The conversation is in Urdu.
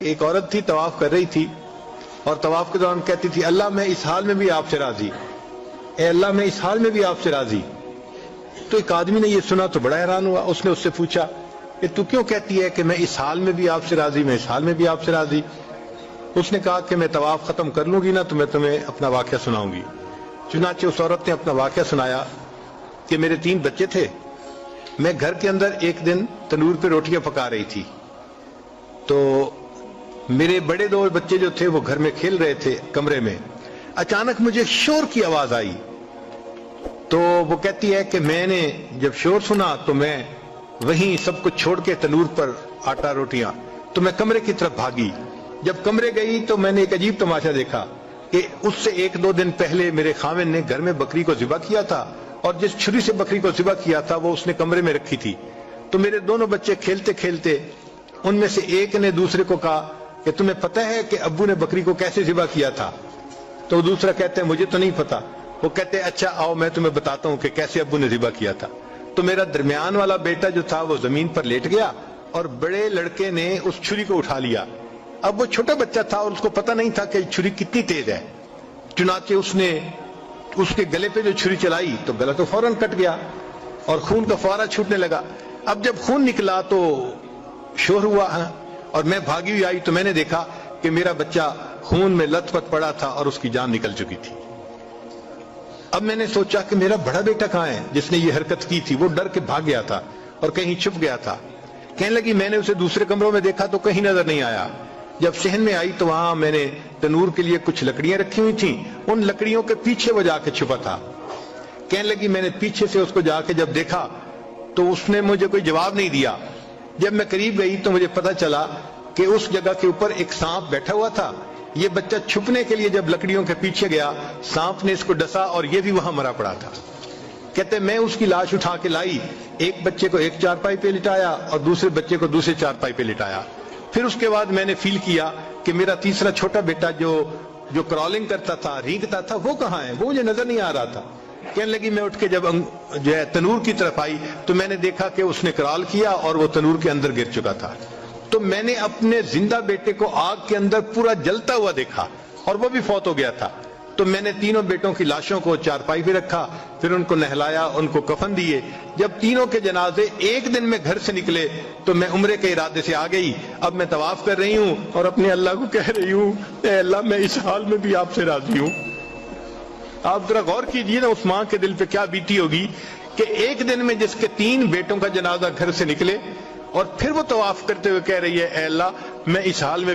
ایک عورت تھی طواف کر رہی تھی اور طواف کے دوران کہتی تھی اللہ میں اس حال میں بھی آپ سے راضی، اے اللہ میں اس حال میں بھی آپ سے راضی۔ تو ایک آدمی نے یہ سنا تو بڑا حیران ہوا، اس نے اس سے پوچھا کہ تو کیوں کہتی ہے کہ میں اس حال میں بھی آپ سے راضی، میں اس حال میں بھی آپ سے راضی؟ اس نے کہا کہ میں طواف ختم کر لوں گی نا تو میں تمہیں اپنا واقعہ سناؤں گی۔ چنانچہ اس عورت نے اپنا واقعہ سنایا کہ میرے 3 بچے تھے، میں گھر کے اندر ایک دن تنور پہ روٹیاں پکا رہی تھی تو میرے بڑے 2 بچے جو تھے وہ گھر میں کھیل رہے تھے کمرے میں، اچانک مجھے شور کی آواز آئی تو وہ کہتی ہے کہ میں نے جب شور سنا تو میں وہیں سب کچھ چھوڑ کے تنور پر آٹا روٹیاں تو میں کمرے کی طرف بھاگی۔ جب کمرے گئی تو میں نے ایک عجیب تماشا دیکھا کہ اس سے 1-2 دن پہلے میرے خاوند نے گھر میں بکری کو ذبح کیا تھا اور جس چھری سے بکری کو ذبح کیا تھا وہ اس نے کمرے میں رکھی تھی۔ تو میرے دونوں بچے کھیلتے کھیلتے ان میں سے ایک نے دوسرے کو کہا کہ تمہیں پتہ ہے کہ ابو نے بکری کو کیسے ذبح کیا تھا؟ تو دوسرا کہتے ہیں مجھے تو نہیں پتا۔ وہ کہتے ہیں اچھا آؤ میں تمہیں بتاتا ہوں کہ کیسے ابو نے ذبح کیا تھا۔ تو میرا درمیان والا بیٹا جو تھا وہ زمین پر لیٹ گیا اور بڑے لڑکے نے اس چھری کو اٹھا لیا۔ اب وہ چھوٹا بچہ تھا اور اس کو پتہ نہیں تھا کہ چھری کتنی تیز ہے، چنانچہ اس نے اس کے گلے پہ جو چھری چلائی تو گلا تو فوراً کٹ گیا اور خون کا فوارہ چھوٹنے لگا۔ اب جب خون نکلا تو شور ہوا اور میں بھاگی ہوئی آئی تو میں نے دیکھا کہ میرا بچہ خون میں لت پت پڑا تھا اور اس کی جان نکل چکی تھی۔ اب میں نے سوچا کہ میرا بڑا بیٹا کہاں ہے جس نے یہ حرکت کی تھی؟ وہ ڈر کے بھاگ گیا تھا اور کہیں چھپ گیا تھا۔ کہنے لگی میں نے اسے دوسرے کمروں میں دیکھا تو کہیں نظر نہیں آیا۔ جب صحن میں آئی تو وہاں میں نے تنور کے لیے کچھ لکڑیاں رکھی ہوئی تھیں، ان لکڑیوں کے پیچھے وہ جا کے چھپا تھا۔ کہنے لگی میں نے پیچھے سے اس کو جا کے جب دیکھا تو اس نے مجھے کوئی جواب نہیں دیا۔ جب میں قریب گئی تو مجھے پتہ چلا کہ اس جگہ کے اوپر ایک سانپ بیٹھا ہوا تھا۔ یہ بچہ چھپنے کے لیے جب لکڑیوں کے پیچھے گیا سانپ نے اس کو ڈسا اور یہ بھی وہاں مرا پڑا تھا۔ کہتے میں اس کی لاش اٹھا کے لائی، ایک بچے کو ایک چارپائی پہ لٹایا اور دوسرے بچے کو دوسرے چارپائی پہ لٹایا۔ پھر اس کے بعد میں نے فیل کیا کہ میرا تیسرا چھوٹا بیٹا جو کرالنگ کرتا تھا، رینگتا تھا، وہ کہاں ہے؟ وہ مجھے نظر نہیں آ رہا تھا۔ کہنے لگی میں اٹھ کے جب جو ہے تنور کی طرف آئی تو میں نے دیکھا کہ اس نے کرال کیا اور وہ تنور کے اندر گر چکا تھا۔ تو میں نے اپنے زندہ بیٹے کو آگ کے اندر پورا جلتا ہوا دیکھا اور وہ بھی فوت ہو گیا تھا۔ تو میں نے تینوں بیٹوں کی لاشوں کو چارپائی پہ رکھا، پھر ان کو نہلایا، ان کو کفن دیے۔ جب تینوں کے جنازے ایک دن میں گھر سے نکلے تو میں عمرے کے ارادے سے آ گئی۔ اب میں طواف کر رہی ہوں اور اپنے اللہ کو کہہ رہی ہوں اے اللہ میں اس حال میں بھی آپ سے راضی ہوں۔ آپ ذرا غور کیجئے نا اس ماں کے دل پہ کیا بیتی ہوگی کہ ایک دن میں جس کے 3 بیٹوں کا جنازہ گھر سے نکلے اور پھر وہ طواف کرتے ہوئے کہہ رہی ہے اے اللہ میں اس حال میں